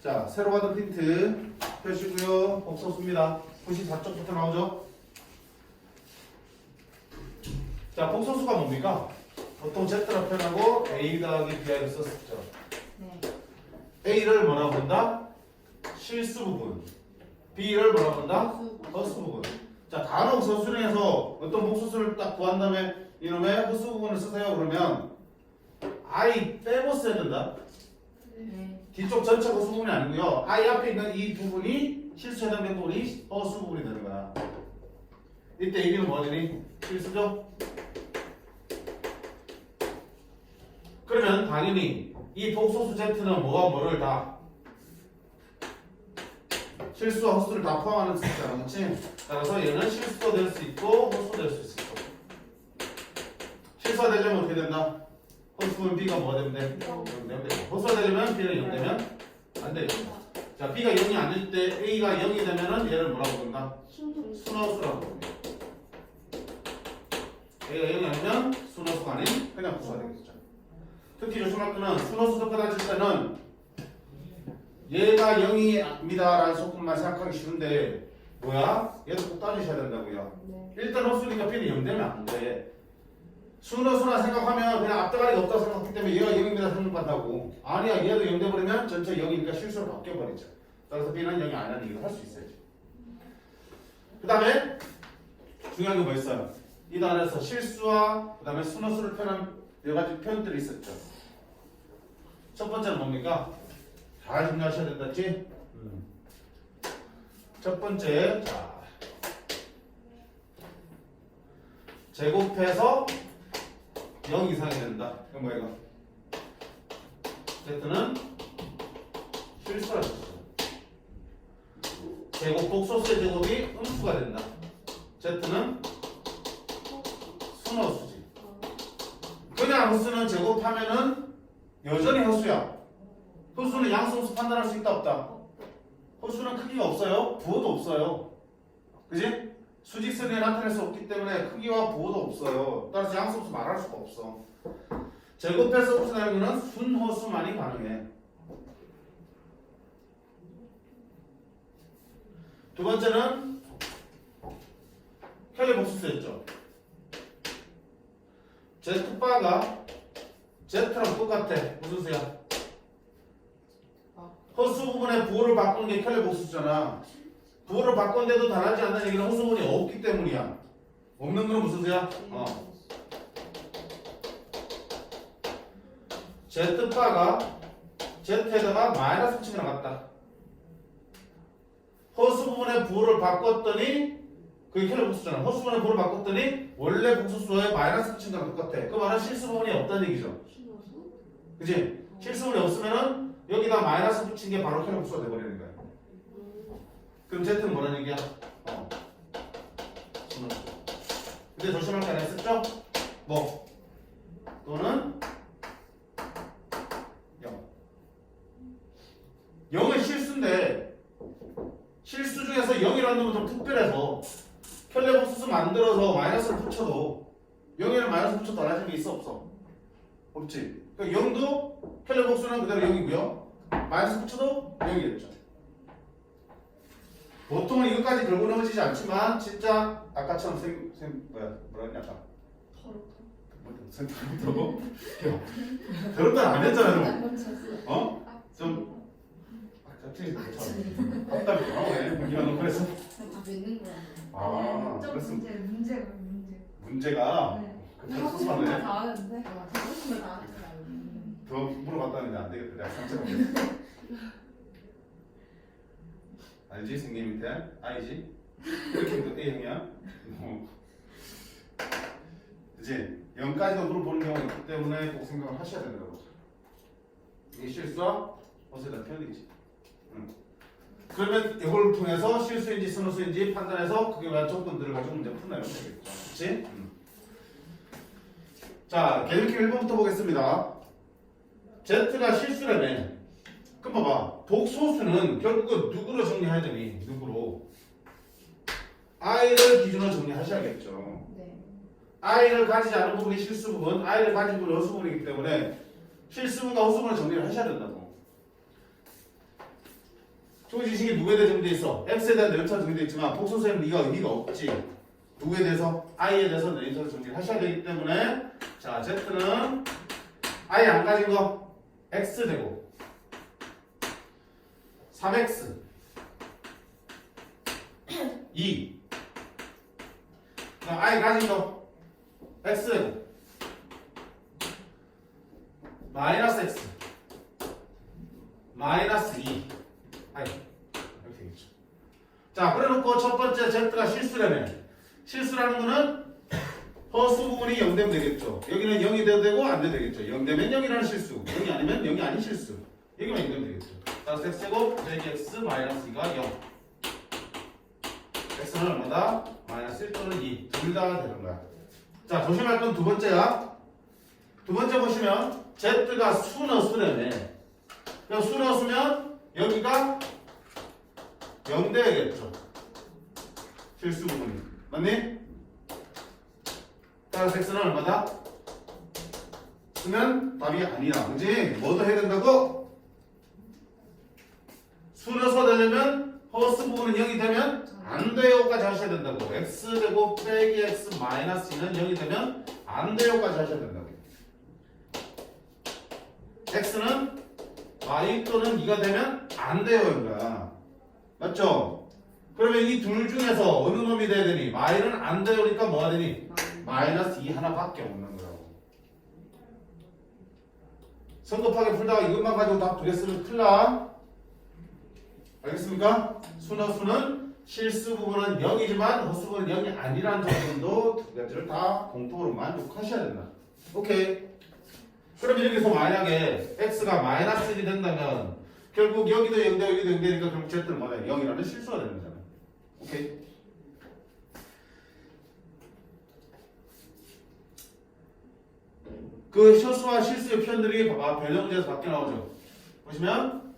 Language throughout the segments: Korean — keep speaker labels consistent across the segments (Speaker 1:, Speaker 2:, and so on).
Speaker 1: 자, 새로 받은 핀트 펴시고요. 복소수입니다. 94쪽부터 나오죠? 자, 복소수가 뭡니까? 보통 Z라 표현하고 A 더하기 B를 썼었죠.
Speaker 2: 네.
Speaker 1: A를 뭐라고 본다? 실수 부분. B를 뭐라고 본다? 허수 부분. 자, 단어 서술형에서 어떤 복소수를 딱 구한 다음에 이놈의 허수 부분을 쓰세요. 그러면 I 빼고 써야 된다.
Speaker 2: 네.
Speaker 1: 뒤쪽 전체 허수 부분이 아니고요. I 앞에 있는 이 부분이 실수 해당된 부분이 허수 부분이 되는 거야. 이때 얘기는 뭐니? 실수죠? 그러면 당연히 이 복소수 Z는 뭐와 뭐를 다 실수와 허수를 다 포함하는 숫자잖아, 그렇지? 따라서 얘는 실수도 될 수 있고 허수도 될 수 있을 거고. 실수가 되려면 어떻게 된다? 허수는 B가 뭐가 되면 돼? 0 되면 되고. 허수가 되려면 B는 0 되면 안 되고. 자, B가 0이 아닐 때 A가 0이 되면은 얘를 뭐라고 부른다? 순허수라고 부릅니다. A가 0이 아니면 순허수가 아닌 그냥 허수가 되겠죠. 특히 조심할 거는 순허수도 따질 때는 얘가 0입니다 라는 소문만 생각하기 쉬운데 뭐야? 얘도 꼭 따지셔야 된다고요.
Speaker 2: 네.
Speaker 1: 일단 허수니까 B는 0 되면 안 돼. 순허수나 생각하면 그냥 앞대가리가 없다고 생각하기 때문에 얘가 0입니다 생각한다고. 아니야, 얘도 0 돼버리면 전체 0이니까 실수로 바뀌어버리죠. 따라서 B는 0이 아니라는 얘기를 할 수 있어야지. 그 다음에 중요한 게 뭐 있어요? 이 단어에서 실수와 그 다음에 순허수를 표현한 여러 가지 표현들이 있었죠. 첫 번째는 뭡니까? 잘 정리하셔야 된다지? 첫 번째, 자, 제곱해서 0 이상이 된다. 이거 뭐야, 이거? Z는 실수라 했죠. 제곱 복소수의 제곱이 음수가 된다. Z는 순허수지. 그냥 허수는 제곱하면은 여전히 허수야. 허수는 양수음수 판단할 수 있다 없다? 허수는 크기가 없어요. 부호도 없어요. 그지? 수직선에 나타낼 수 없기 때문에 크기와 부호도 없어요. 따라서 양수음수 말할 수가 없어. 제곱해서 음수라는 거는 순허수만이 가능해. 두 번째는 켈리 복수수였죠. Z바가 Z랑 똑같아. 무슨 수야? 허수 부분의 부호를 바꾸는 게 켈리 복수수잖아. 부호를 바꾼데도 달하지 않는 얘기는 허수 부분이 없기 때문이야. 없는 거는 무슨 수야? Z바가 Z에다가 마이너스 붙인 거랑 같다. 허수 부분의 부호를 바꿨더니 그게 켈리 복수잖아. 허수 부분의 부호를 바꿨더니 원래 복수수에 마이너스 붙인 거랑 똑같아. 그 말은 실수 부분이 없다는 얘기죠. 그치? 실수 부분이 없으면은 여기다 마이너스 붙인 게 바로 켈리 복수가 돼버리는 거야. 그럼 Z는 뭐라는 얘기야? 순허수. 근데 조심할 게 하나 있었죠? 뭐? 또는 0. 0은 실수인데 실수 중에서 0이라는 놈은 좀 특별해서 켈리 복수수 만들어서 마이너스를 붙여도 0에는 마이너스 붙여도 달라지는 게 있어 없어? 없지. 그러니까 0도 켈리 복수는 그대로 0이고요. 마이너스 붙여도 0이겠죠. 보통은 이것까지 걸고 넘어지지 않지만 진짜 아까처럼 뭐라 했냐 아까? 더럽다고? 더럽다는 안 했잖아요. 어? 좀 틀리지 못하고 답답이 나오네. 이거 너무 그래서
Speaker 2: 믿는 거야.
Speaker 1: 아 그래서
Speaker 3: 문제가.
Speaker 1: 문제가
Speaker 3: 네.
Speaker 1: 그렇게 소소하네.
Speaker 3: 다 하는데.
Speaker 1: 더 물어봤다는데 안 되겠다. 내가 상처가 됐어. 알지? 생김 밑에 I지? 이렇게 해도 A형이야? 그치? 0까지도 물어보는 경우가 있기 때문에 꼭 생각을 하셔야 되는 거죠. 이게 실수와 허수에 대한 표현이지. 그러면 이걸 통해서 실수인지 순허수인지 판단해서 그게 왜 조건들을 가지고 문제 풀어내면 되겠죠. 그치? 자, 개념키 1번부터 보겠습니다. Z가 실수라며. 그럼 봐봐. 복소수는 결국은 누구로 정리해야 되니? 누구로? I를 기준으로 정리하셔야겠죠.
Speaker 2: 네.
Speaker 1: I를 가지지 않은 부분이 실수 부분, I를 가진 부분이 허수 부분이기 때문에 실수 부분과 허수 부분을 정리를 하셔야 된다고. 조지식이 누구에 대해 정리되어 있어? x에 대한 연차 정리되어 있지만 복소수에는 이가 의미가 없지. 누구에 대해서? i에 대해서 연차를 정리를 하셔야 되기 때문에 자 z는 i 안 가진 거 x 되고 3x 2 그다음 i 가진 거 x 되고 마이너스 x 마이너스 2 아이 이렇게 되겠죠. 자 그래놓고 첫 번째 z가 실수라며 실수라는 거는 허수 부분이 0 되면 되겠죠. 여기는 0이 돼도 되고 안 돼도 되겠죠. 0 되면 0이라는 실수 0이 아니면 0이 아닌 실수 여기만 0 되면 되겠죠. 따라서 x제곱 빼기 x 마이너스 2가 0 x는 얼마다? 마이너스 1 또는 2 둘 다 되는 거야. 자 조심할 건 두 번째야. 두 번째 보시면 z가 수 넣으라며 수 넣었으면 여기가 0 돼야겠죠. 실수 부분이 맞니? 따라서 x는 얼마다? 쓰면 답이 아니야. 그지? 뭐도 해야 된다고? 수 넣어서 되려면 허스 부분은 0이 되면 안 돼요까지 하셔야 된다고. x제곱 빼기 x 마이너스 2는 0이 되면 안 돼요까지 하셔야 된다고. x는 y 또는 2가 되면 안 돼요 이거야. 맞죠? 그러면 이 둘 중에서 어느 놈이 돼야 되니? y는 안 돼요니까 뭐가 되니? 마이너스 2 하나밖에 없는 거라고. 성급하게 풀다가 이것만 가지고 답 두 개 쓰면 큰일 나. 알겠습니까? 수는 실수 부분은 0이지만 허수 부분은 0이 아니라는 점도 두 가지를 다 공통으로 만족하셔야 된다. 오케이. 그러면 여기서 만약에 x가 마이너스 1이 된다면 결국 여기도 0대 여기도 0 되니까 결국 z는 뭐냐? 0이라는 실수가 되는 거잖아. 오케이. 그 실수와 실수의 표현들이 봐봐 변형 문제에서 밖에 나오죠. 보시면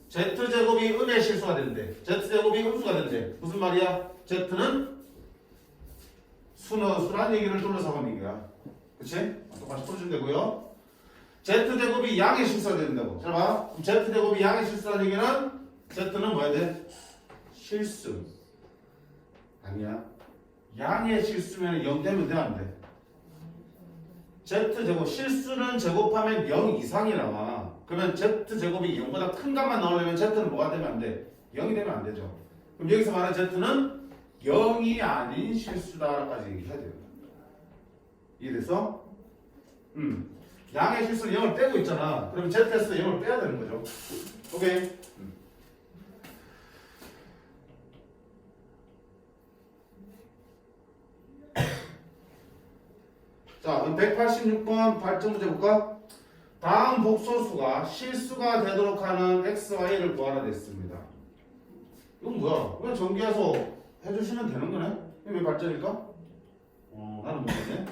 Speaker 1: z제곱이 음의 실수가 되는데 z제곱이 음수가 되는데 무슨 말이야? z는 수란 얘기를 둘러서 하는 얘기야. 그치? 똑같이 풀어주면 되고요. z제곱이 양의 실수가 된다고. 잘 봐. 그럼 z제곱이 양의 실수라는 얘기는 z는 뭐야 돼? 실수. 아니야. 양의 실수면 0 되면 돼, 안 돼? z제곱 실수는 제곱하면 0 이상이 나와. 그러면 z제곱이 0보다 큰 값만 나오려면 z는 뭐가 되면 안 돼? 0이 되면 안 되죠. 그럼 여기서 말하는 z는 0이 아닌 실수다라까지 얘기해야 돼요. 이해됐어? 양의 실수는 0을 빼고 있잖아. 그럼 z에서 0을 빼야 되는 거죠. 오케이. 자, 그럼 186번 발전 문제 볼까? 다음 복소수가 실수가 되도록 하는 x, y를 구하라 됐습니다. 이건 뭐야? 그냥 전기해서 해주시면 되는 거네? 이게 왜 발전일까? 나는 모르겠네.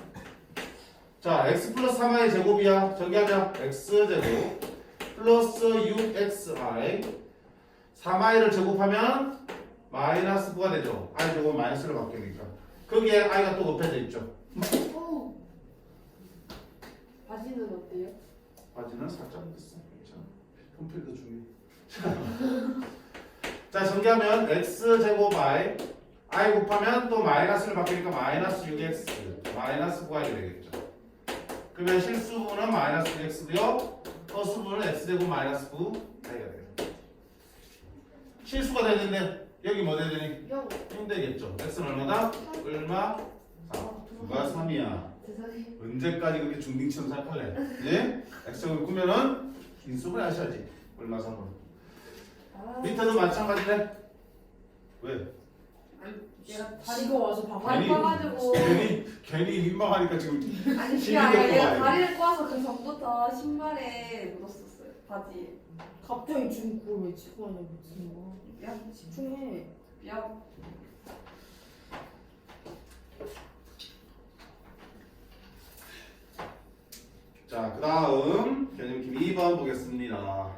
Speaker 1: 자, x 플러스 3i 제곱이야. 전개하자. x제곱 플러스 6xi 3i를 제곱하면 마이너스 9가 되죠. i 제곱 마이너스를 받게 되니까. 거기에 i가 또 곱해져 있죠.
Speaker 2: 바지는 어때요?
Speaker 1: 바지는 살짝 됐어. 괜찮아. 컴필도 중요해. 자, 전개하면 x제곱 i 곱하면 또 마이너스를 바뀌니까 마이너스 6x 마이너스 9i 되겠죠. 그러면 실수 부분은 마이너스 6x고요. 허수 부분은 x제곱 마이너스 9i가 되겠죠. 실수가 되는데 여기 뭐 돼야 되니? 0 되겠죠. x는 얼마다? 얼마? 3. 누가 3이야? 언제까지 그렇게 중딩처럼 생각할래? 예? x제곱 꾸면은 인수분해 하셔야지. 얼마 3으로. 밑에도 마찬가지네. 왜?
Speaker 2: 얘가 다리가 와서
Speaker 3: 다리 꺼가지고
Speaker 1: 괜히 민망하니까 지금
Speaker 3: 아니 그게
Speaker 1: 시비
Speaker 3: 아니라
Speaker 1: 걸고
Speaker 3: 얘가
Speaker 1: 와요.
Speaker 3: 다리를 꼬아서 그 전부터 신발에 묻었었어요 바지에.
Speaker 2: 갑자기 지금 그걸 왜 치고 하냐 미친 거.
Speaker 3: 야
Speaker 2: 집중해.
Speaker 3: 야
Speaker 1: 자, 그 다음 개념팀 2번 보겠습니다.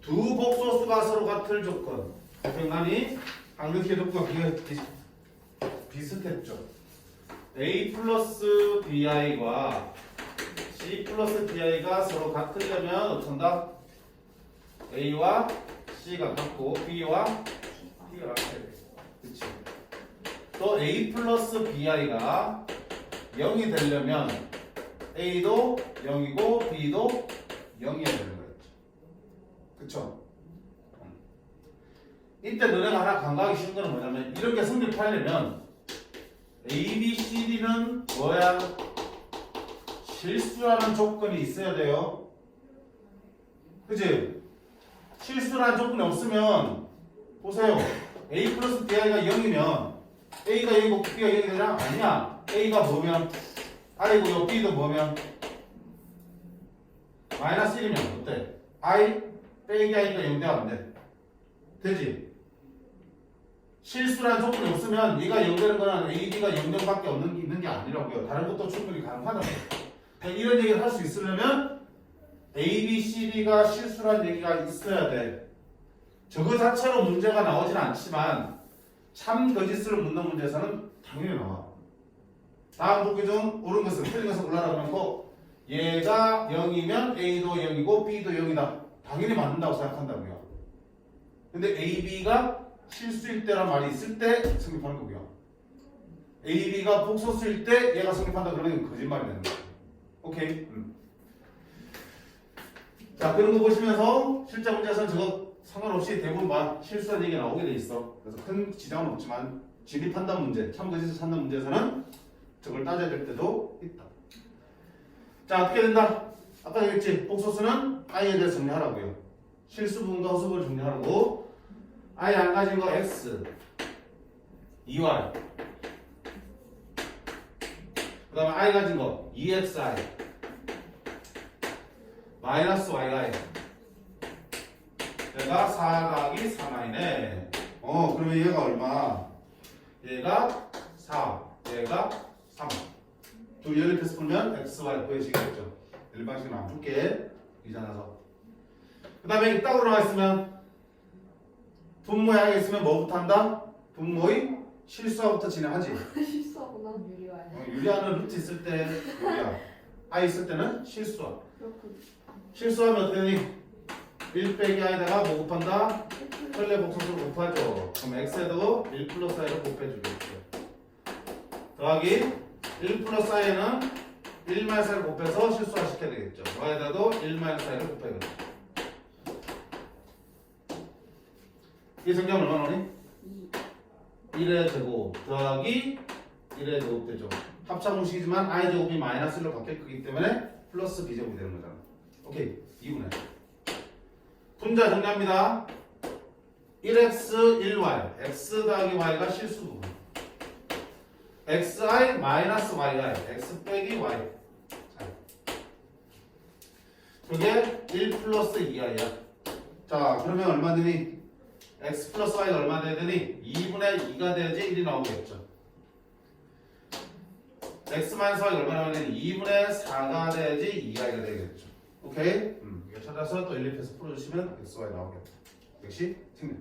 Speaker 1: 두 복소수가 서로 같을 조건. 기억나니? 방금 그 조건과 비슷했죠. a 플러스 bi과 c 플러스 di가 서로 같으려면 어쩐다? a와 C가 같고 B와 B가 같아야 돼. 그치? 또 A 플러스 BI가 0이 되려면 A도 0이고 B도 0이어야 되는 거였죠. 그쵸? 이때 너네가 하나 간과하기 쉬운 거는 뭐냐면 이런 게 성립하려면 A, B, C, D는 뭐야? 실수라는 조건이 있어야 돼요. 그치? 실수라는 조건이 없으면 보세요. A 플러스 BI가 0이면 A가 0이고 B가 0이 되냐? 아니야. A가 뭐면 I고요. B도 뭐면 마이너스 1이면 어때? I 빼기 I가 0돼 안 돼? 되지? 실수라는 조건이 없으면 얘가 0 되는 거는 A, B가 0밖에 있는 게 아니라고요. 다른 것도 충분히 가능하다고. 그러니까 이런 얘기를 할 수 있으려면 A, B, C, D가 실수라는 얘기가 있어야 돼. 저거 자체로 문제가 나오진 않지만 참 거짓을 묻는 문제에서는 당연히 나와. 다음 보기 중 옳은 것은 틀린 것을 골라라 놓고 얘가 0이면 A도 0이고 B도 0이다. 당연히 맞는다고 생각한다고요. 근데 A, B가 실수일 때란 말이 있을 때 성립하는 거고요. A, B가 복소수일 때 얘가 성립한다 그러면 거짓말이 되는 거예요. 오케이? 자, 그런 거 보시면서 실제 문제에서는 저거 상관없이 대부분 실수한 얘기가 나오게 돼 있어. 그래서 큰 지장은 없지만 진리 판단 문제, 참거짓을 찾는 문제에서는 저걸 따져야 될 때도 있다. 자, 어떻게 된다? 아까 얘기했지? 복소수는 I에 대해서 정리하라고요. 실수 부분과 허수 부분을 정리하라고. I 안 가진 거 X 2Y 그 다음에 I 가진 거 2XI 마이너스 YI 얘가 4 더하기 3I네. 그러면 얘가 얼마? 얘가 4 얘가 3 두 연립해서 풀면 XY 구해지겠죠. 일반식은 안 풀게 귀찮아서. 그 다음에 이따구로 나와 있으면 분모에 하게 있으면 뭐부터 한다? 분모의 실수화부터 진행하지.
Speaker 3: 실수하구나.
Speaker 2: 유리와요.
Speaker 1: 유리하는 루트 있을 때 유리야. I 있을 때는 실수화.
Speaker 3: 그렇군.
Speaker 1: 실수하면 어떻게 되니? 1 빼기 I다가 뭐 곱한다? 혈내 복소수로 곱하죠. 그럼 X에도 1 플러스 I를 곱해주겠죠. 더하기 1 플러스 I는 1 마이너스 I를 곱해서 실수화 시켜야 되겠죠. Y에다도 1 마이너스 I를 곱해야겠죠. 이 성경은 얼마 나오니? 1의 제곱 더하기 1의 제곱 되죠. 합차공식이지만 I 제곱이 마이너스 1로 바뀔 거기 때문에 플러스 B 제곱이 되는 거잖아. 오케이. 2분의 분자 정리합니다. 1x 1y x 더하기 y가 실수 부분 xi 마이너스 yi x 빼기 y 그게 1 플러스 2i야. 자, 그러면 얼마 되니? x 플러스 y가 얼마 돼야 되니? 2분의 2가 돼야지 1이 나오겠죠. x 마이너스 y가 얼마 나와야 되니? 2분의 4가 돼야지 2i가 되겠죠. 오케이? 이거 찾아서 또 연립해서 풀어주시면 x, y 나오겠죠. 역시 승리.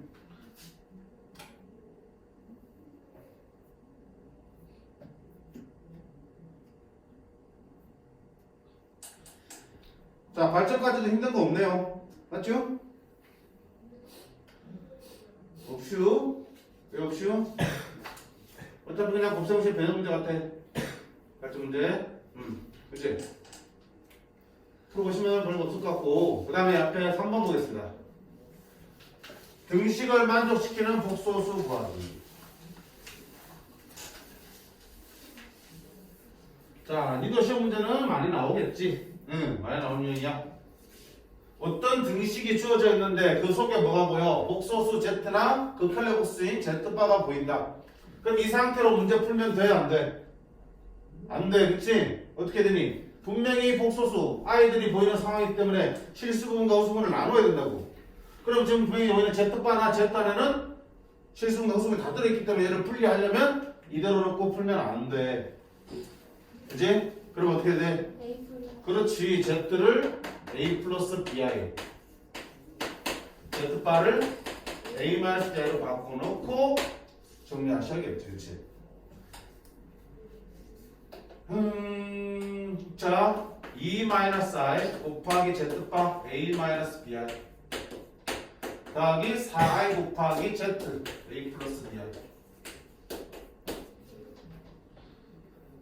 Speaker 1: 자, 발전까지도 힘든 거 없네요. 맞죠? 없슈? 왜 없슈? 어차피 그냥 곱셈없이 배는 문제 같아. 발전 문제. 그치? 풀어보시면 별거 없을 것 같고, 그 다음에 앞에 3번 보겠습니다. 등식을 만족시키는 복소수 구하기. 자, 니도 시험 문제는 많이 나오겠지. 많이 나오는 유형이야. 어떤 등식이 주어져 있는데 그 속에 뭐가 보여? 복소수 Z나 그 켈레복수인 Z바가 보인다. 그럼 이 상태로 문제 풀면 돼? 안 돼? 안 돼, 그치? 어떻게 되니? 분명히 복소수 I들이 보이는 상황이기 때문에 실수 부분과 허수 부분을 나눠야 된다고. 그럼 지금 분명히 보이는 Z바나 Z안에는 실수 부분과 허수 부분이 다 들어있기 때문에 얘를 분리하려면 이대로 놓고 풀면 안 돼. 그치? 그럼 어떻게 돼? 그렇지. Z를 A 플러스 BI Z바를 A 마이너스 BI로 바꿔놓고 정리하셔야겠지. 그치? 자, 2 마이너스 I 곱하기 Z바 A 마이너스 BI 더하기 4i 곱하기 z a 플러스 bi.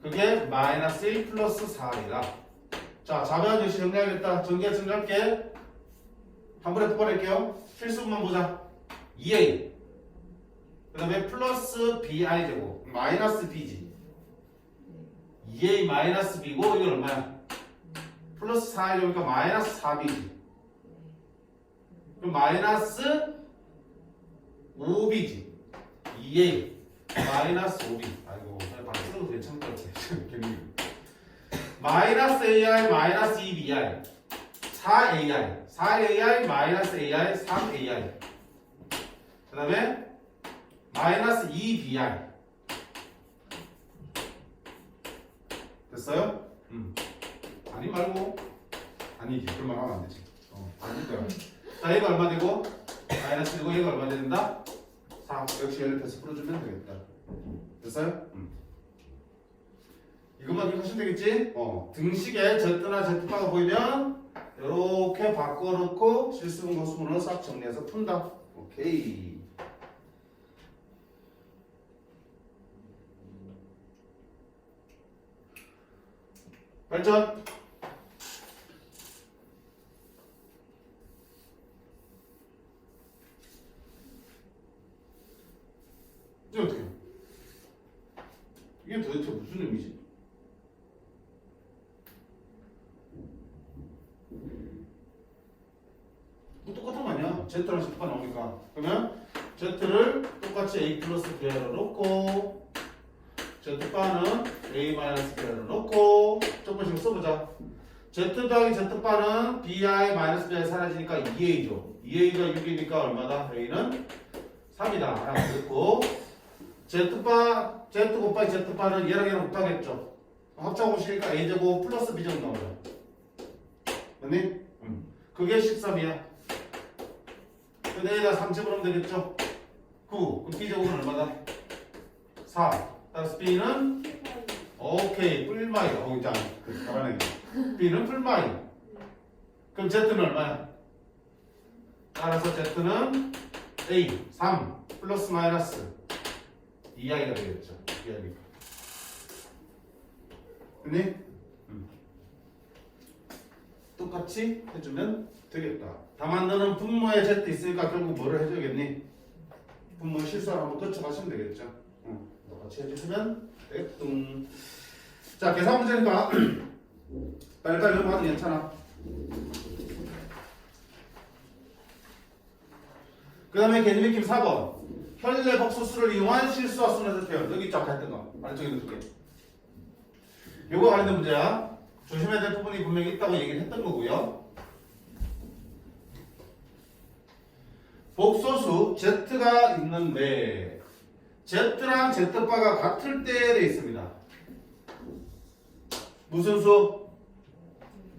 Speaker 1: 그게 마이너스 1 플러스 4i다. 자, 자변 역시 정리하겠다. 정리해 정리할게. 한 번에 뽑아낼게요. 필수분만 보자. 2a. 그 다음에 플러스 bi 제곱. 마이너스 b지. 2a 마이너스 b고 이건 얼마야? 플러스 4i 제곱이니까 마이너스 4b지. 그럼 마이너스 5b지. 2a 마이너스 5b. 아이고, 그냥 바로 써도 괜찮을 것 같아. 마이너스 ai 마이너스 2bi. 4ai. 4ai 마이너스 ai 3ai. 그 다음에 마이너스 2bi. 됐어요? 아니 말고 아니지. 그런 말 하면 안 되지. 아닐 거야. 자, 얘가 얼마 되고 마이너스 되고 얘가 얼마 된다? 4. 역시 연립해서 풀어주면 되겠다. 됐어요? 이것만 기억 하시면 되겠지? 등식에 Z나 Z바가 보이면 이렇게 바꿔놓고 실수분 거수분으로 싹 정리해서 푼다. 오케이. 발전. 이게 어떻게? 이게 도대체 무슨 의미지? 뭐 똑같은 거 아니야? Z랑 Z가 나오니까. 그러면 Z를 똑같이 A 플러스 B로 놓고 Z바는 A 마이너스 B로 놓고 조금씩 써보자. Z 더하기 Z바는 BI 마이너스 BI 사라지니까 2A죠. 2A가 6이니까 얼마다? A는 3이다. 라고 했고 Z바, Z 곱하기 Z바는 얘랑 얘랑 곱하겠죠. 합차고 보시니까 A제곱 플러스 B제곱 나오죠. 맞니? 그게 13이야. 근데 여기다 3 집어넣으면 되겠죠? 9. 그럼 B제곱은 얼마다? 4. 따라서 B는 오케이. 뿔마이. 이제 잘하네. B는 뿔마이. 그럼 Z는 얼마야? 따라서 Z는 A 3 플러스 마이너스 2i가 되겠죠. 2i니까. 됐니? 똑같이 해주면 되겠다. 다만 너는 분모에 Z 있으니까 결국 뭐를 해줘야겠니? 분모 실수를 한번 거쳐가시면 되겠죠. 똑같이 해주시면 되겠둥. 자, 계산 문제니까 빨리빨리 넘어가도 괜찮아. 그 다음에 개념 익힘 4번. 현례 복소수를 이용한 실수와 순에서 표현. 여기 쫙 했던 거. 아래쪽에 두 개. 요거 관련된 문제야. 조심해야 될 부분이 분명히 있다고 얘기를 했던 거고요. 복소수 Z가 있는데 Z랑 Z바가 같을 때 돼 있습니다. 무슨 수?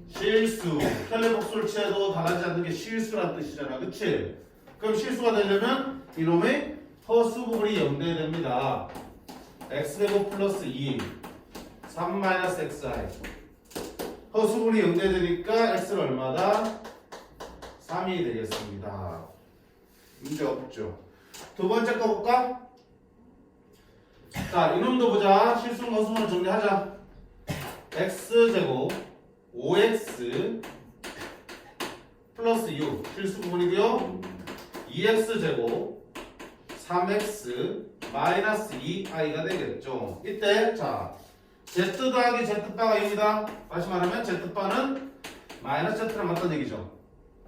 Speaker 1: 실수. 현례 복수를 취해도 달라지지 않는 게 실수란 뜻이잖아. 그치? 그럼 실수가 되려면 이놈의 허수 부분이 0돼야 됩니다. x제곱 플러스 2 3 마이너스 xi. 허수 부분이 0돼야 되니까 x는 얼마다? 3이 되겠습니다. 문제 없죠. 두 번째 거 볼까? 자, 이놈도 보자. 실수 허수분을 정리하자. x제곱 5x 플러스 6 실수 부분이고요. 2x제곱 3x 마이너스 2i가 되겠죠. 이때 자 z 더하기 z바가 0이다. 다시 말하면 z바는 마이너스 z랑 같다는 얘기죠.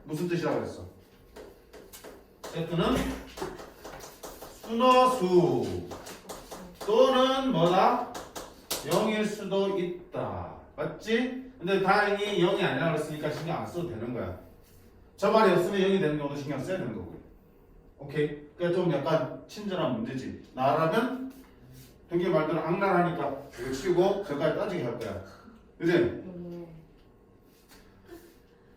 Speaker 1: 무슨 뜻이라고 했어? z는 순허수 또는 뭐다? 0일 수도 있다. 맞지? 근데 다행히 0이 아니라고 했으니까 신경 안 써도 되는 거야. 저 말이 없으면 0이 되는 경우도 신경 써야 되는 거고요. 오케이? 그러니까 좀 약간 친절한 문제지. 나라면 동기 말대로 악랄하니까 이거 치우고 저까지 따지게 할 거야. 그지?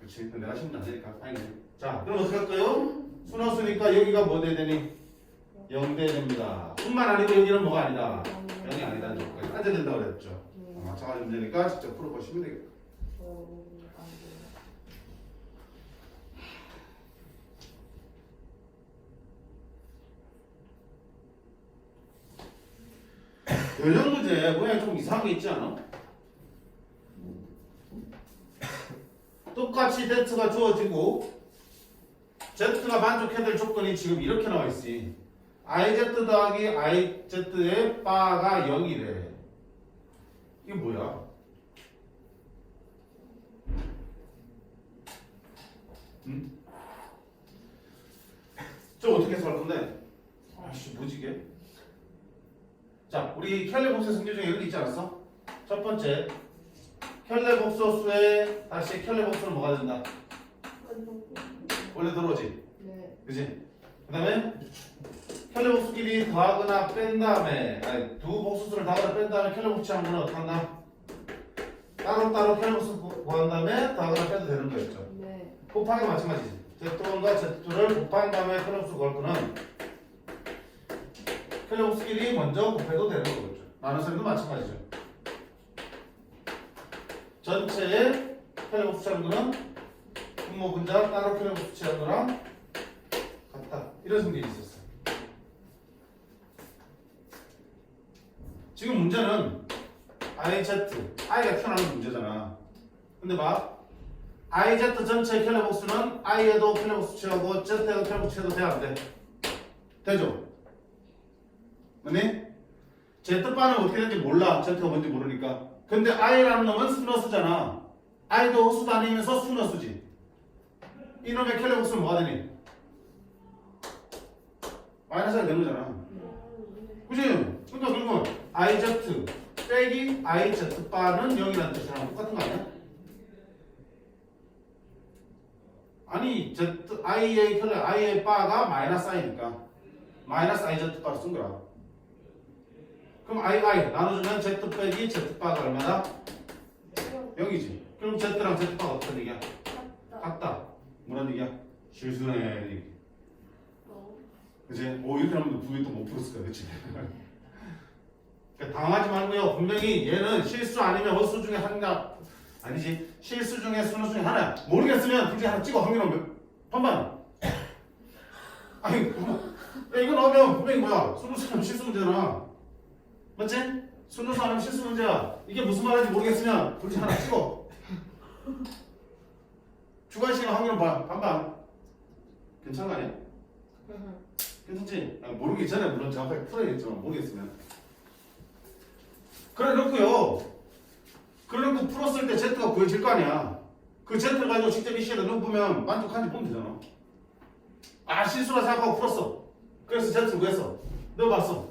Speaker 1: 그렇지. 근데 내가 신경 안 되니까 다행이네. 자, 그럼 어떻게 할까요? 순허수니까 여기가 뭐 돼야 되니? 0 돼야 됩니다. 뿐만 아니고 여기는 뭐가 아니다. 0이 아니다. 여기까지 따져야 된다고 그랬죠. 마찬가지 문제니까 직접 풀어보시면 되겠다. 변형 문제 모양이 좀 이상한 게 있지 않아? 똑같이 Z가 주어지고 Z가 만족해야 될 조건이 지금 이렇게 나와 있지. IZ 더하기 IZ의 바가 0이래. 이게 뭐야? 응? 저 어떻게 해서 할 건데? 아씨 뭐지 이게? 자, 우리 켈레복수의 승리 중에 이런 게 있지 않았어? 첫 번째, 켈레복소수에 다시 켈레복수는 뭐가 된다? 원래 들어오지?
Speaker 2: 네.
Speaker 1: 그지? 그 다음에 켈레복수끼리 더하거나 뺀 다음에 아니, 두 복수수를 더하거나 뺀 다음에 켈레복수 하는 건 어떻게 한다? 따로따로 켈레복수 구한 다음에 더하거나 빼도 되는 거였죠.
Speaker 2: 네.
Speaker 1: 곱하기 마찬가지지. Z1과 Z2를 곱한 다음에 켈레복수 구할 거는 켈레복수끼리 먼저 곱해도 되는 거겠죠. 나눗셈도 마찬가지죠. 전체에 켈레복수 취하는 거는 분모 분자 따로 켈레복수 취하는 거랑 같다. 이런 성질이 있었어요. 지금 문제는 IZ, I가 튀어나오는 문제잖아. 근데 봐. IZ 전체의 켈레복수는 I에도 켈레복수 취하고 Z에도 켈레복수 취해도 돼? 안 돼? 되죠? 맞니? Z바는 어떻게 되는지 몰라. Z가 뭔지 모르니까. 근데 I라는 놈은 순너수잖아. I도 호수도 아니면서 순너수지. 이놈의 켈레복수는 뭐가 되니? 마이너스가 되는 거잖아. 그치? 그러니까 결국은 IZ 빼기 IZ바는 0이라는 뜻이랑 똑같은 거 아니야? 아니 I의 바가 마이너스 I니까 마이너스 IZ바로 쓴 거야. 그럼 I 나눠주면 Z 빼기 Z바가 얼마다? 0이지. 그럼 Z랑 Z바가 어떤 얘기야? 같다. 뭐란 얘기야? 실수네 얘기. 그치? 오 이렇게 하면 분명히 또 못 풀었을 거야. 그치? 그러니까 당하지 말고요. 분명히 얘는 실수 아니면 허수 중에 하나 아니지. 실수 중에 순수 중에 하나야. 모르겠으면 굳이 하나 찍어. 확률은 반반. 아니 야, 이거 나오면 분명히 뭐야? 순수 아니면 실수 문제잖아. 맞지? 순수 아니면 실수 문제야. 이게 무슨 말인지 모르겠으면 굳이 하나 찍어. 주관식은 확률은 반반. 괜찮은 거 아니야? 괜찮지? 모르기 전에 물론 정확하게 풀어야겠지만 모르겠으면 그래 놓고요. 그래 놓고 풀었을 때 Z가 구해질 거 아니야. 그 Z를 가지고 직접 이 시에다 넣어보면 만족한지 보면 되잖아. 아 실수라 생각하고 풀었어. 그래서 Z를 구했어. 넣어봤어.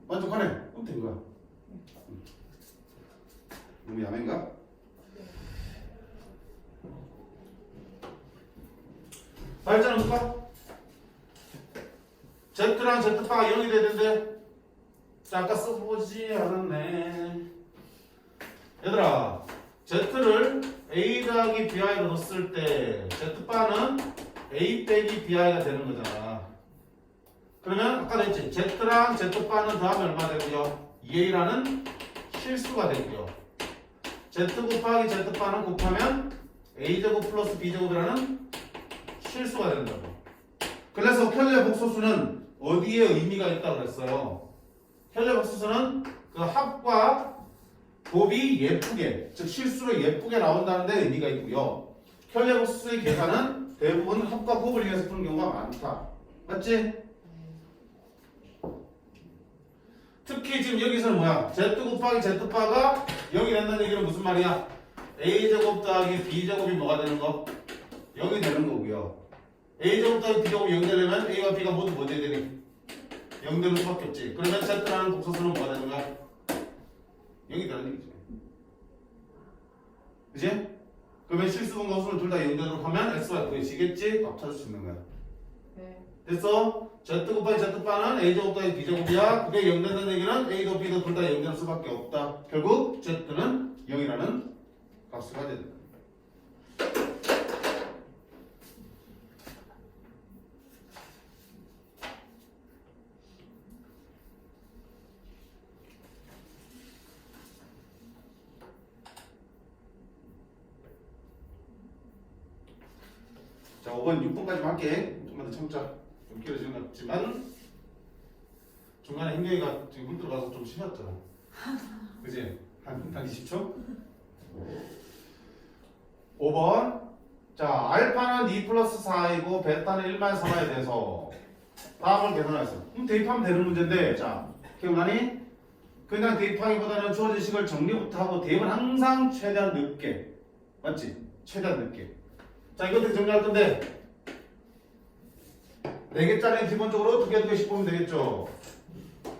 Speaker 1: 만족하네. 그럼 된 거야. 너무 야맨가? 발전은 볼까? Z랑 Z바가 0이 되는데 자, 아까 써보지 않았네. 얘들아 Z를 A 더하기 BI로 넣었을 때 Z바는 A 빼기 BI가 되는 거잖아. 그러면 아까 했지 Z랑 Z바는 더하면 얼마 되고요? 2A라는 실수가 되고요. Z 곱하기 Z바는 곱하면 A제곱 플러스 B제곱이라는 실수가 된다고. 그래서 켈레 복소수는 어디에 의미가 있다고 그랬어요? 켈레 복소수는 그 합과 곱이 예쁘게, 즉 실수로 예쁘게 나온다는 데 의미가 있고요. 켈레 복소수의 계산은 대부분 합과 곱을 이용해서 푸는 경우가 많다. 맞지? 특히 지금 여기서는 뭐야? Z 곱하기 Z바가 0이 된다는 얘기는 무슨 말이야? A제곱 더하기 B제곱이 뭐가 되는 거? 0이 되는 거고요. A제곱 더하기 B제곱이 0 되려면 A와 B가 모두 뭐 돼야 되니? 0 되는 수밖에 없지. 그러면 Z라는 복소수는 뭐가 되는 거야? 0이 되는 얘기죠. 그치? 그러면 실수분과 허수를 둘 다 0 되도록 하면 X가 구해지겠지? 밥 찾을 수 있는 거야.
Speaker 2: 네.
Speaker 1: 됐어? Z 곱하기 Z바는 A제곱 더하기 B제곱이야. 그게 0 된다는 얘기는 A도 B도 둘 다 0 되는 수밖에 없다. 결국 Z는 0이라는 값수가 된다. 자, 5번, 6번까지 할게. 좀만 더 참자. 좀 길어지는 것 같지만 중간에 행동이가 지금 물 들어가서 좀 심했잖아. 그지? 한 20초? 5번. 자, 알파는 2 플러스 4이고 베타는 1만 3에 대해서 다음을 계산했어. 그럼 대입하면 되는 문제인데, 자, 기억나니? 그냥 대입하기보다는 주어진 식을 정리부터 하고 대입은 항상 최대한 늦게. 맞지? 최대한 늦게. 자, 이것도 정리할 건데 4개짜리는 기본적으로 2개씩 보면 되겠죠.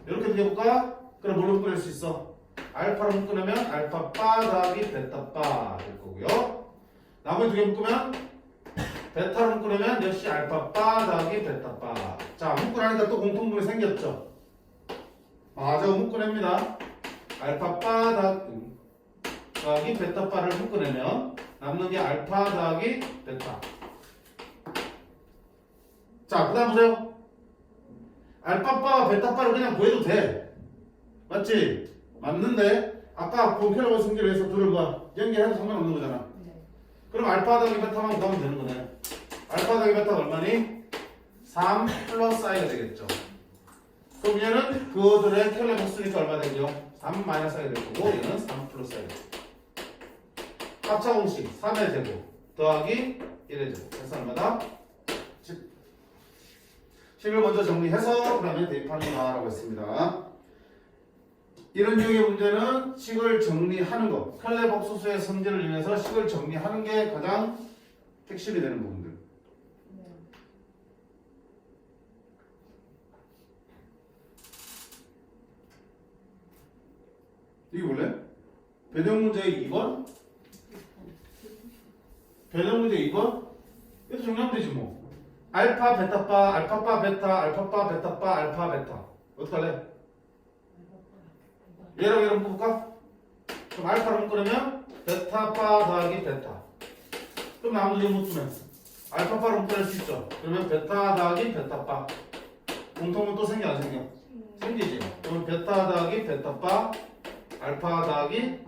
Speaker 1: 이렇게 해볼까? 그럼 뭘로 묶어낼 수 있어? 알파로 묶으려면 알파 바 더하기 베타 바 될 거고요. 나머지 2개 묶으면 베타로 묶으려면 역시 알파 바 더하기 베타 바. 자, 묶고 나니까 또 공통분이 생겼죠. 저거 묶어냅니다. 알파 바 더하기 베타 바를 묶어내면 남는 게 알파 더하기 베타. 자, 그 다음 보세요. 알파 바와 베타 바를 그냥 구해도 돼. 맞지? 맞는데 아까 본캐라고 성질을 해서 둘을 뭐 연결해도 상관없는 거잖아.
Speaker 2: 네.
Speaker 1: 그럼 알파 더하기 베타만 구하면 되는 거네. 알파 더하기 베타가 얼마니? 3 플러스 i가 되겠죠. 그럼 얘는 그들의 켈레 복수니까 얼마 되죠? 3 마이너스 i가 될 거고 얘는 3 플러스 i가 되죠. 합차 공식 3의 제곱 더하기 1의 제곱 그래서 얼마다? 10. 식을 먼저 정리해서 그 다음에 대입하는 거라고 했습니다. 이런 유형의 문제는 식을 정리하는 것, 켈레 복수수의 성질을 이용해서 식을 정리하는 게 가장 핵심이 되는 부분들.
Speaker 2: 네.
Speaker 1: 이게 원래? 배경 문제 2번? 배경 문제 2번? 이것도 정리하면 되지 뭐. 알파, 베타, 바, 알파, 바, 베타, 알파, 바, 베타, 바, 알파, 베타. 어떡할래? 얘랑 얘랑 묶어볼까? 그럼 알파로 묶으려면 베타, 바 더하기 베타. 그럼 나머지 묶으면 알파, 바로 묶어낼 수 있죠. 그러면 베타 더하기 베타, 바. 공통은 또 생겨 안 생겨? 생기지. 그러면 베타 더하기 베타, 바, 알파 더하기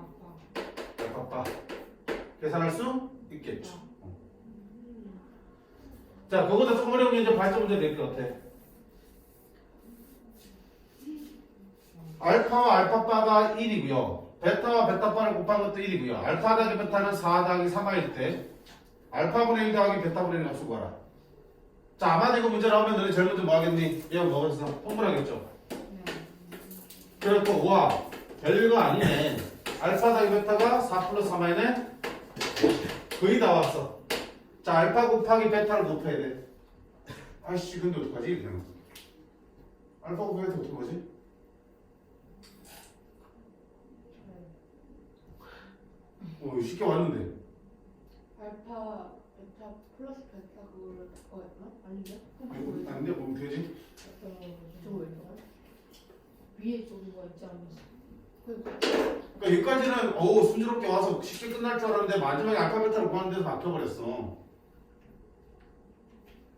Speaker 1: 알파, 바. 계산할 수 있겠죠. 자, 그거보다 조금 어려운 게 이제 발전 문제 될 것 같아. 알파와 알파바가 1이고요. 베타와 베타바를 곱한 것도 1이고요. 알파 더하기 베타는 4 더하기 3일 때 알파분의 1 더하기 베타분의 1 값을 구하라. 자, 아마 이거 문제 나오면 너네 제일 먼저 뭐 하겠니? 얘가 뭐겠어? 통분하겠죠. 그렇고 와 별거 아니네. 알파 더하기 베타가 4 플러스 3이네. 거의 다 왔어. 자, 알파 곱하기 베타를 곱해야 돼. 아이씨, 근데 어떡하지? 그냥. 알파 곱하기 베타 어떻게 하지? 쉽게 왔는데.
Speaker 2: 알파, 베타, 플러스 베타 그거를 바꿔야되나? 아닌데?
Speaker 1: 아닌데? 뭐 되지?
Speaker 2: 저거일까요? 위에 저거가 있지 않았어?
Speaker 1: 그러니까 여기까지는 순조롭게 와서 쉽게 끝날 줄 알았는데 마지막에 알파 베타를 구하는 데서 막혀버렸어.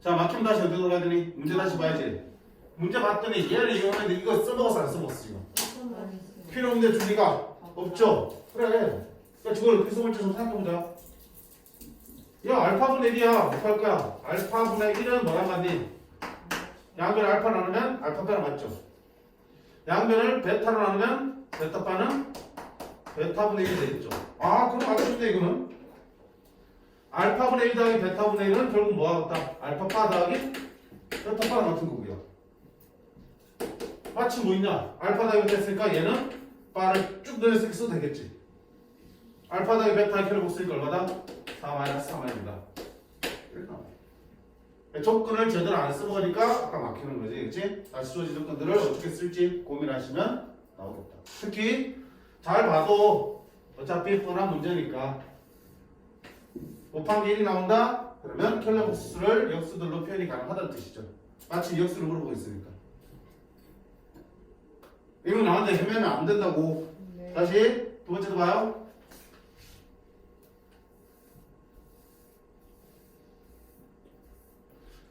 Speaker 1: 자, 막히면 다시 어디로 가야 되니? 문제 다시 봐야지. 문제 봤더니 얘를 이용하는데 이거 써먹었어 안 써먹었어 지금? 필요 없는데 줄 리가 없죠? 그래. 그러니까 저걸 어떻게 써볼지 좀 생각해보자. 야, 알파분의 1이야. 어떻게 할 거야? 알파분의 1은 뭐랑 같니? 양변 알파 나누면 알파바랑 맞죠? 양변을 베타로 나누면 베타바는 베타분의 1이 되겠죠. 그럼 알겠습니다 이거는. 알파분의 1 더하기 베타분의 1은 결국 뭐와 같다? 알파바 더하기 베타바랑 같은 거고요. 마치 뭐 있냐? 알파 더하기 베타 했으니까 얘는 바를 쭉 넣어서 써도 되겠지. 알파 더하기 베타 켜를 쓰니까 얼마다? 4 마이너스 3입니다. 이렇게 나와요. 조건을 제대로 안 써보니까 아까 막히는 거지, 그렇지? 다시 주어진 조건들을 어떻게 쓸지 고민하시면 나오겠다. 특히 잘 봐도 어차피 뻔한 문제니까 곱한 게 1이 나온다? 그러면 켈러 복수를 역수들로 표현이 가능하다는 뜻이죠. 마치 역수를 물어보고 있으니까. 이거 나왔는데 헤매면 안 된다고.
Speaker 2: 네.
Speaker 1: 다시 두 번째도 봐요.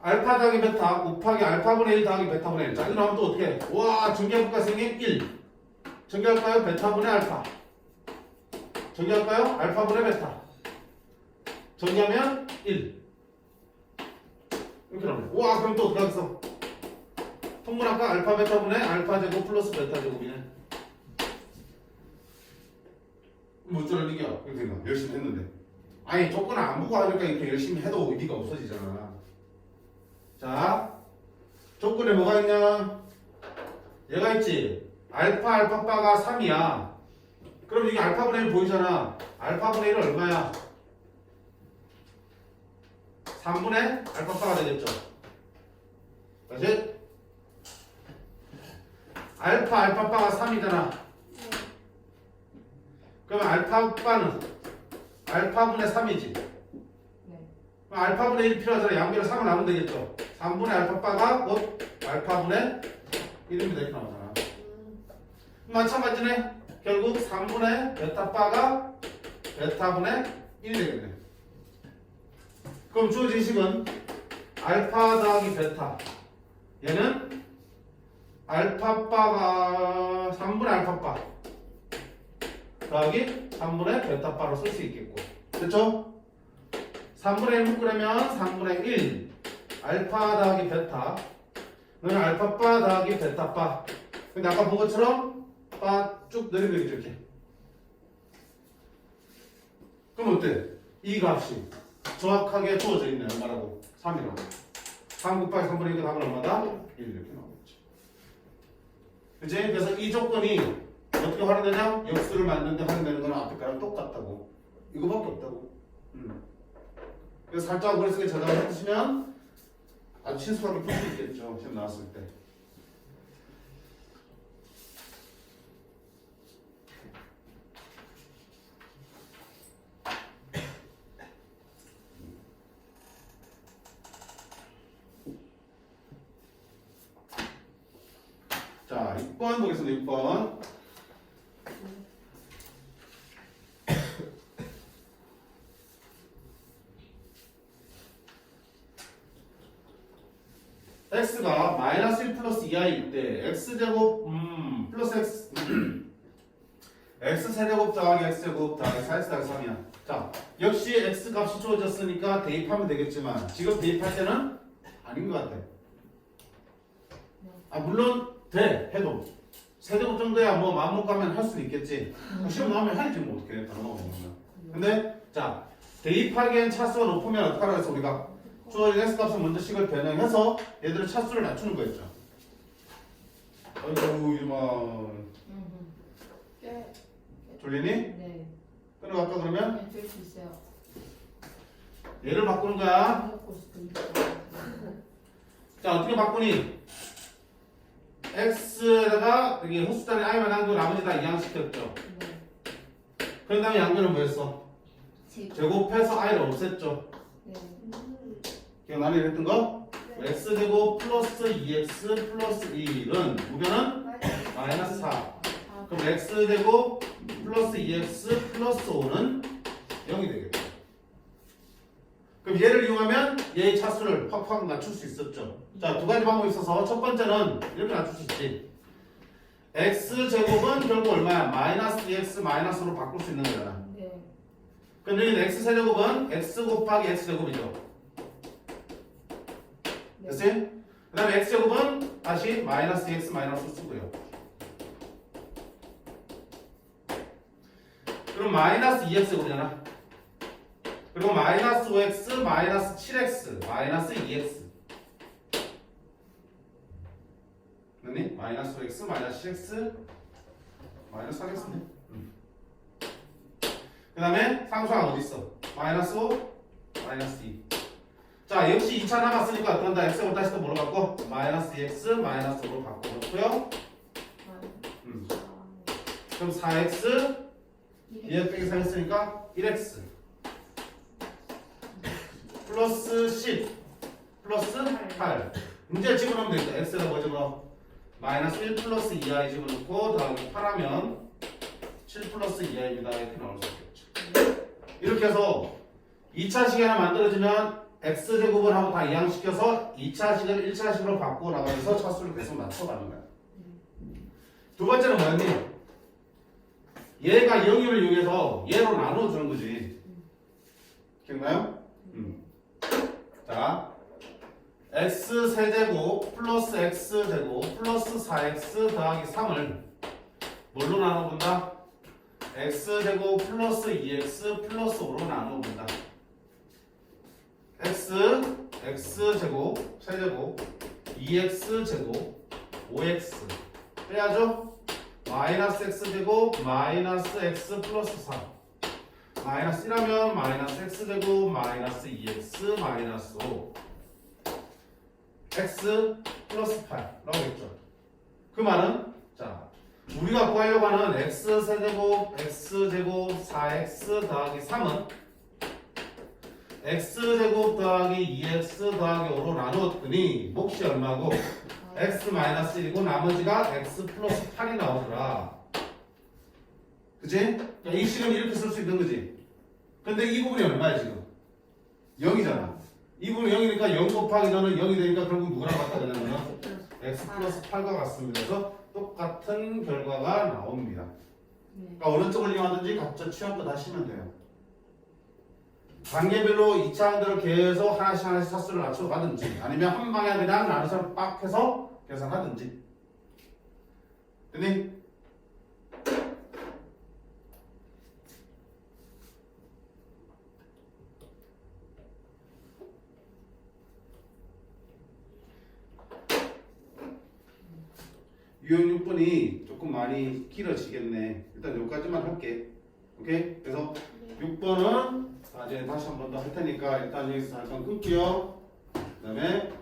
Speaker 1: 알파 더하기 베타 곱하기 알파분의 1 더하기 베타분의 1. 자, 이거 나오면 또 어떻게 해? 와, 전개해볼까 선생님? 1. 전개할까요? 베타분의 알파. 전개할까요? 알파분의 베타. 전개하면 1. 이렇게 나오네. 와, 그럼 또 어떻게 하겠어? 통분할까? 알파 베타분의 알파 제곱 플러스 베타 제곱이네. 못 줄을 이겨. 이렇게 된 거. 열심히 했는데. 아니 조건 안 보고 하니까 이렇게 열심히 해도 의미가 없어지잖아. 자, 조건에 뭐가 있냐? 얘가 있지. 알파바가 3이야. 그럼 이게 알파분의 1 보이잖아. 알파분의 1은 얼마야? 3분의 알파바가 되겠죠. 다시. 알파바가 3이잖아. 그러면 알파바는 알파분의 3이지.
Speaker 2: 네.
Speaker 1: 그럼 알파분의 1 필요하잖아. 양변을 3을 나누면 되겠죠. 3분의 알파바가 곧 알파분의 1입니다. 이렇게 나오잖아. 마찬가지네. 결국 3분의 베타바가 베타분의 1이 되겠네. 그럼 주어진 식은 알파 더하기 베타. 얘는 알파바가 3분의 알파바 더하기 3분의 베타바로 쓸 수 있겠고. 그렇죠? 3분의 1 묶으려면 3분의 1 알파 더하기 베타. 너는 알파바 더하기 베타바. 근데 아까 본 것처럼 바 쭉 내리면 이렇게. 그럼 어때? 이 값이 정확하게 주어져 있네. 얼마라고? 3이라고. 3 곱하기 3분의 1그 답은 얼마다? 1 이렇게 나오겠지. 그치? 그래서 이 조건이 어떻게 활용되냐? 역수를 만드는데 활용되는 거는 앞에 거랑 똑같다고. 이거밖에 없다고. 그래서 살짝 머릿속에 저장을 해두시면 아주 친숙하게 풀 수 있겠죠. 시험 나왔을 때. 자, 6번 보겠습니다. 6번. x가 마이너스 1 플러스 2i일 때 x제곱 플러스 x x 세제곱 더하기 x제곱 더하기 4x 더하기 3이야. 자, 역시 x 값이 주어졌으니까 대입하면 되겠지만 지금 대입할 때는 아닌 것 같아. 아, 물론 돼 해도 세제곱 정도야 뭐 마음 못 가면 할 수는 있겠지. 시험 나오면 해야지 뭐 어떻게 바로 나오면. 근데 자, 대입하기엔 차수가 높으면 어떡하라 해서 우리가 주어진 x 값을 먼저 식을 변형해서 얘들의 차수를 낮추는 거였죠. 아이고 이만 졸리니?
Speaker 2: 네.
Speaker 1: 끊어갈까 그러면?
Speaker 2: 네, 될수 있어요.
Speaker 1: 얘를 바꾸는 거야.
Speaker 2: 먹고 싶으니까.
Speaker 1: 자, 어떻게 바꾸니? x에다가 여기 홀수단위 i만 한거 나머지 다 이항시켰죠.
Speaker 2: 네.
Speaker 1: 그런 다음에 양변은 뭐였어? 제곱해서 i를 없앴죠.
Speaker 2: 네.
Speaker 1: 기억나니 했던 거? x제곱 플러스 2x 플러스 1은 무변은 마이너스 4. 그럼 x제곱 플러스 2x 플러스 5는 0이 되겠죠. 그럼 얘를 이용하면 얘의 차수를 확 낮출 수 있었죠. 자, 두 가지 방법이 있어서 첫 번째는 이렇게 낮출 수 있지. x제곱은 결국 얼마야? 마이너스 2x 마이너스로 바꿀 수 있는 거잖아.
Speaker 2: 네.
Speaker 1: 그럼 여기는 x세제곱은 x 곱하기 x제곱이죠. 됐지? 그 다음에 x제곱은 다시 마이너스 x 마이너스 쓰고요. 그럼 마이너스 2x제곱이잖아. 그리고 마이너스 5x 마이너스 7x 마이너스 2x 맞니? 마이너스 5x 마이너스 7x 마이너스 4x네. 그 다음에 상수항 어디 있어? 마이너스 5 마이너스 2. 자, 역시 2차 남았으니까 그런다. x를 다시 또 뭐로 바꿔? 마이너스 2x 마이너스 5로 바꿔놓고요. 그럼 4x 2x 빼기 4 했으니까 1x 플러스 10 플러스 8. 이제 집어넣으면 되겠다. x에다 뭐 집어넣어? 마이너스 1 플러스 2i 집어넣고 더하기 8하면 7 플러스 2i입니다. 이렇게 나올 수 있겠죠. 이렇게 해서 2차식이 하나 만들어지면 x제곱을 하고 다 이항시켜서 2차식을 1차식으로 바꾸고 나가면서 차수를 계속 낮춰가는 거야. 두 번째는 뭐였니? 얘가 0을 이용해서 얘로 나눠주는 거지. 기억나요? 자, x세제곱 플러스 x제곱 플러스 4x 더하기 3을 뭘로 나눠본다? x제곱 플러스 2x 플러스 5로 나눠본다. x제곱 세제곱 2x제곱 5x 빼야죠? 마이너스 x제곱 마이너스 x 플러스 3 마이너스 1하면 마이너스 x제곱 마이너스 2x 마이너스 5 x 플러스 8라고 했죠. 그 말은 자 우리가 구하려고 하는 x세제곱 x제곱 4x 더하기 3은 x제곱 더하기 2x 더하기 5로 나누었더니 몫이 얼마고 x 마이너스 1이고 나머지가 x 플러스 8이 나오더라. 그치? 그러니까 이 식은 이렇게 쓸 수 있는 거지. 근데 이 부분이 얼마야 지금? 0이잖아. 이 부분이 0이니까 0 곱하기 너는 0이 되니까 결국 누구랑 같다 되냐면 x 플러스 8과 같습니다. 그래서 똑같은 결과가 나옵니다.
Speaker 2: 네.
Speaker 1: 그러니까 어느 쪽을 이용하든지 각자 취향껏 하시면 돼요. 단계별로 2차원들을 계속 하나씩 사수를 낮춰 가든지 아니면 한 방에 그냥 나눠서 빡 해서 계산하든지. 됐니? 유형 6번이 조금 많이 길어지겠네. 일단 여기까지만 할게. 오케이? 그래서 6번은 이제 다시 한 번 더 할 테니까 일단 여기서 잠깐 끊게요. 그 다음에